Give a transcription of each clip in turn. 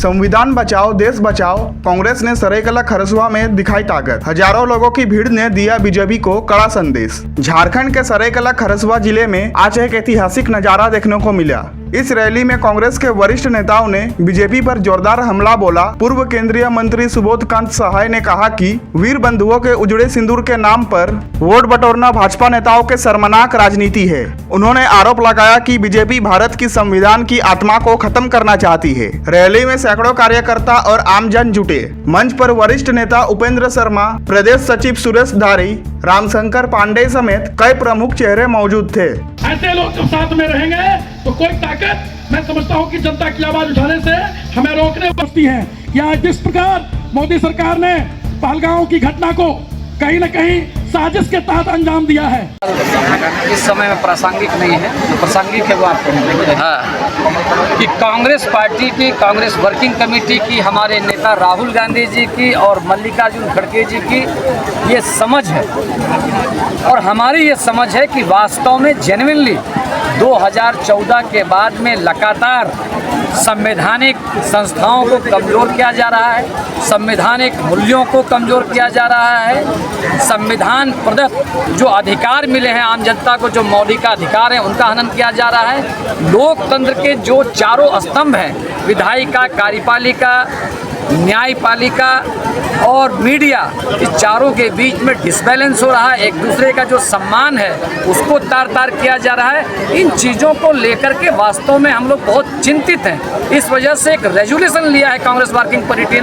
संविधान बचाओ देश बचाओ, कांग्रेस ने सरायकेला खरसुआ में दिखाई ताकत। हजारों लोगों की भीड़ ने दिया बीजेपी को कड़ा संदेश। झारखंड के सरायकेला खरसुआ जिले में आज एक ऐतिहासिक नजारा देखने को मिला। इस रैली में कांग्रेस के वरिष्ठ नेताओं ने बीजेपी पर जोरदार हमला बोला। पूर्व केंद्रीय मंत्री सुबोध कांत सहाय ने कहा कि वीर बंधुओं के उजड़े सिंदूर के नाम पर वोट बटोरना भाजपा नेताओं के शर्मनाक राजनीति है। उन्होंने आरोप लगाया कि बीजेपी भारत की संविधान की आत्मा को खत्म करना चाहती है। रैली में सैकड़ों कार्यकर्ता और आमजन जुटे। मंच पर वरिष्ठ नेता उपेंद्र शर्मा, प्रदेश सचिव सुरेश धारी, रामशंकर पांडे समेत कई प्रमुख चेहरे मौजूद थे। ऐसे लोग जब साथ में रहेंगे तो कोई ताकत, मैं समझता हूं कि जनता की आवाज उठाने से हमें रोकने पड़ती है। या जिस प्रकार मोदी सरकार ने पहलगांव की घटना को कहीं न कहीं साजिश के तहत अंजाम दिया है, इस समय में प्रासंगिक नहीं है। जो प्रासंगिक है वो आपको हाँ कि कांग्रेस पार्टी की, कांग्रेस वर्किंग कमेटी की, हमारे नेता राहुल गांधी जी की और मल्लिकार्जुन खड़गे जी की ये समझ है और हमारी ये समझ है कि वास्तव में जेन्युइनली 2014 के बाद में लगातार संवैधानिक संस्थाओं को कमज़ोर किया जा रहा है, संवैधानिक मूल्यों को कमज़ोर किया जा रहा है, संविधान प्रदत्त जो अधिकार मिले हैं आम जनता को, जो मौलिक अधिकार हैं उनका हनन किया जा रहा है। लोकतंत्र के जो चारों स्तंभ हैं, विधायिका, कार्यपालिका, न्यायपालिका और मीडिया, इस चारों के बीच में डिसबैलेंस हो रहा है। एक दूसरे का जो सम्मान है उसको तार तार किया जा रहा है। इन चीज़ों को लेकर के वास्तव में हम लोग बहुत चिंतित हैं। इस वजह से एक रेजोल्यूशन लिया है कांग्रेस वर्किंग कमेटी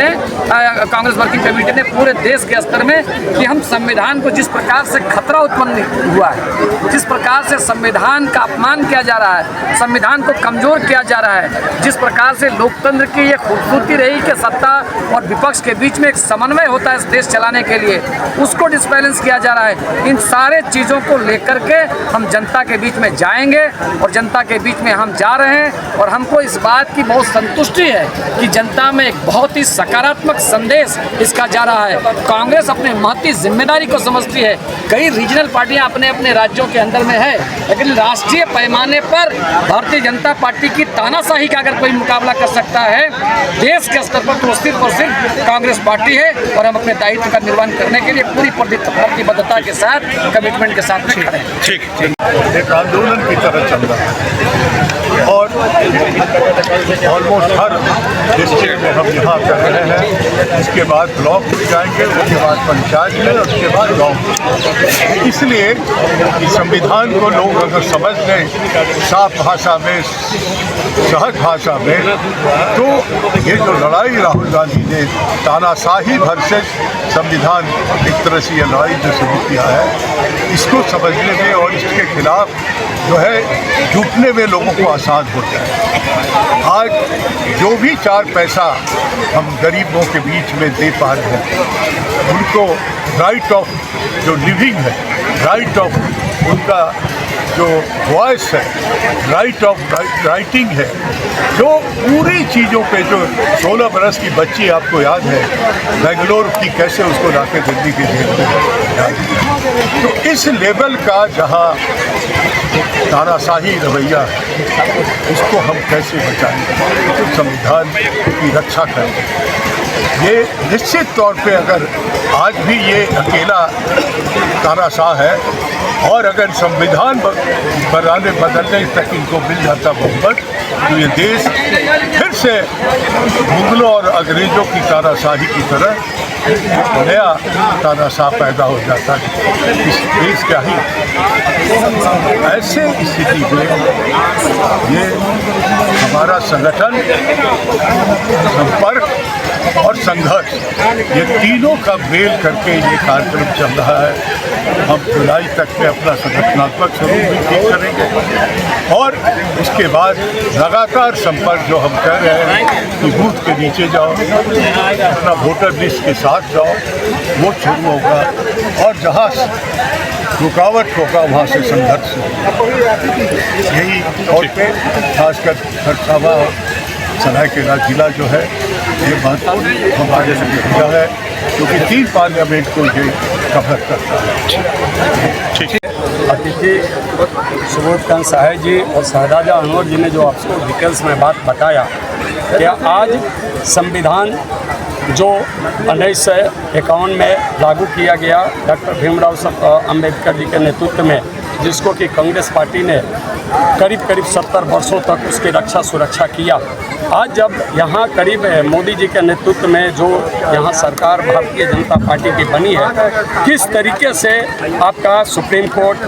ने पूरे देश के स्तर में कि हम संविधान को, जिस प्रकार से खतरा उत्पन्न हुआ है, जिस प्रकार से संविधान का अपमान किया जा रहा है, संविधान को कमज़ोर किया जा रहा है, जिस प्रकार से लोकतंत्र की ये खूबसूरती रही कि सत्ता और विपक्ष के बीच में एक समन्वय होता है इस देश चलाने के लिए, उसको डिसबैलेंस किया जा रहा है। इन सारे चीज़ों को लेकर के हम जनता के बीच में जाएंगे और जनता के बीच में हम जा रहे हैं और हमको इस बात की बहुत संतुष्टि है कि जनता में एक बहुत ही सकारात्मक संदेश इसका जा रहा है। कांग्रेस अपने महती जिम्मेदारी को समझती है। कई रीजनल पार्टियां अपने अपने राज्यों के अंदर में है, लेकिन राष्ट्रीय पैमाने पर भारतीय जनता पार्टी की तानाशाही का अगर कोई मुकाबला कर सकता है देश के स्तर पर, तो सिर्फ और सिर्फ कांग्रेस पार्टी है। और हम अपने दायित्व का निर्वहन करने के लिए पूरी प्रतिबद्धता के साथ, कमिटमेंट के साथ में खड़े हैं। ठीक एक आंदोलन की तरह चल रहा है और ऑलमोस्ट हर डिस्ट्रिक्ट में हम यहाँ कर रहे हैं। इसके बाद ब्लॉक में जाएंगे, उसके बाद पंचायत में, उसके बाद गाँव। इसलिए संविधान को लोग अगर समझ लें साफ भाषा में, सहज भाषा में, तो ये जो लड़ाई राहुल गांधी ने तानाशाही वर्सेस संविधान, एक तरह से ये लड़ाई जो शुरू किया है, इसको समझने में और इसके खिलाफ जो है जुटने में लोगों को आसान होता है। आज जो भी 4 पैसा हम गरीबों के बीच में दे पा रहे हैं, उनको राइट ऑफ जो लिविंग है, राइट ऑफ उनका जो वॉइस है, राइट ऑफ राइटिंग है, जो पूरी चीज़ों पे, जो 16 बरस की बच्ची आपको याद है बेंगलोर की, कैसे उसको लाके दिल्ली के जेल में डाल दिया। तो इस लेवल का जहाँ तानाशाही रवैया है, उसको हम कैसे बचाएंगे, तो संविधान की रक्षा करें। ये निश्चित तौर पे अगर आज भी ये अकेला तानाशाह है और अगर संविधान बदलने तक इनको मिल जाता बहुमत, तो ये देश फिर से मुगलों और अंग्रेज़ों की तानाशाही की तरह नया तानाशाह पैदा हो जाता है इस देश का ही। ऐसे स्थिति में ये हमारा संगठन, संपर्क और संघर्ष, ये तीनों का मेल करके ये कार्यक्रम चल रहा है। हम जुलाई तक में अपना संगठनात्मक स्वरूप भी ठीक करेंगे और उसके बाद लगातार संपर्क जो हम कर रहे हैं कि बूथ के नीचे जाओ, अपना वोटर लिस्ट के साथ जाओ, वो शुरू होगा और जहाँ रुकावट होगा वहाँ से संघर्ष यही तौर पे खासकर खरसावा और सरायकेला जिला जो है ये महत्वपूर्ण हमारे जिला है, क्योंकि 3 पार्लियामेंट को ये कवर करता है। ठीक है। अतिथि सुबोध कांत सहाय जी और शहजादा अनवर जी ने जो आपको डिटेल्स में बात बताया, कि आज संविधान जो 1951 में लागू किया गया डॉक्टर भीमराव अंबेडकर जी के नेतृत्व में, जिसको कि कांग्रेस पार्टी ने करीब 70 वर्षों तक उसकी रक्षा सुरक्षा किया। आज जब यहाँ करीब मोदी जी के नेतृत्व में जो यहाँ सरकार भारतीय जनता पार्टी की बनी है, किस तरीके से आपका सुप्रीम कोर्ट,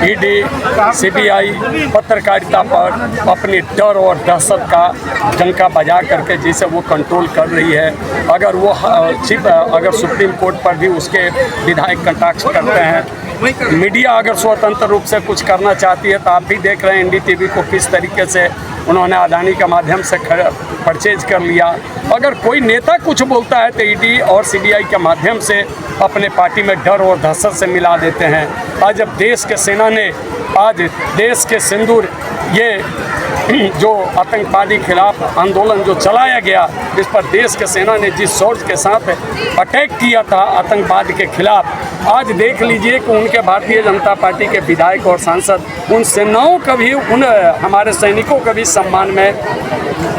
ईडी, सीबीआई पत्रकारिता पर अपनी डर और दहशत का डंका बजा करके जिसे वो कंट्रोल कर रही है, अगर वो अगर सुप्रीम कोर्ट पर भी उसके विधायक कटाक्ष करते हैं, मीडिया अगर स्वतंत्र रूप से कुछ करना चाहती है तो आप भी देख रहे हैं एनडीटीवी को किस तरीके से उन्होंने अदानी के माध्यम से परचेज कर लिया। अगर कोई नेता कुछ बोलता है तो ईडी और सीबीआई के माध्यम से अपने पार्टी में डर और दहशत से मिला देते हैं। आज जब देश के सेना ने आज देश के सिंदूर ये जो आतंकवादी खिलाफ आंदोलन जो चलाया गया, जिस पर देश के सेना ने जिस सोच के साथ अटैक किया था आतंकवाद के खिलाफ, आज देख लीजिए कि उनके भारतीय जनता पार्टी के विधायक और सांसद उन सेनाओं का भी, उन हमारे सैनिकों का भी सम्मान में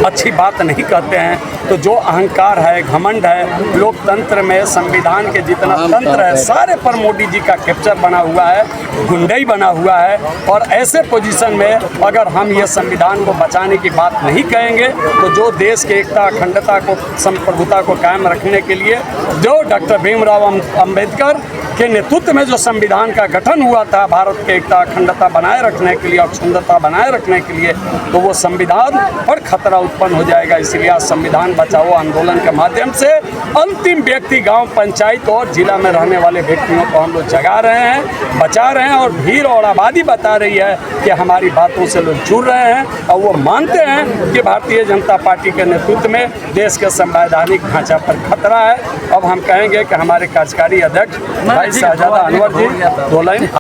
अच्छी बात नहीं कहते हैं। तो जो अहंकार है, घमंड है, लोकतंत्र में संविधान के जितना तंत्र है सारे पर मोदी जी का कैप्चर बना हुआ है, गुंडई बना हुआ है। और ऐसे पोजीशन में अगर हम ये संविधान को बचाने की बात नहीं कहेंगे तो जो देश की एकता, अखंडता को, संप्रभुता को कायम रखने के लिए जो डॉक्टर भीमराव अंबेडकर के नेतृत्व में जो संविधान का गठन हुआ था भारत की एकता, अखंडता बनाए रखने के लिए, अक्षुण्णता बनाए रखने के लिए, तो वो संविधान पर खतरा उत्पन्न हो जाएगा। इसलिए आज संविधान बचाओ आंदोलन के माध्यम से अंतिम व्यक्ति, गांव, पंचायत और जिला में रहने वाले व्यक्तियों को हम लोग जगा रहे हैं, बचा रहे हैं। और भीड़ और आबादी बता रही है कि हमारी बातों से लोग जुड़ रहे हैं और वो मानते हैं कि भारतीय जनता पार्टी के नेतृत्व में देश के संवैधानिक ढांचा पर खतरा है। अब हम कहेंगे कि हमारे कार्यकारी अध्यक्ष भाई शाहजादा अनवर जी 2 लाइन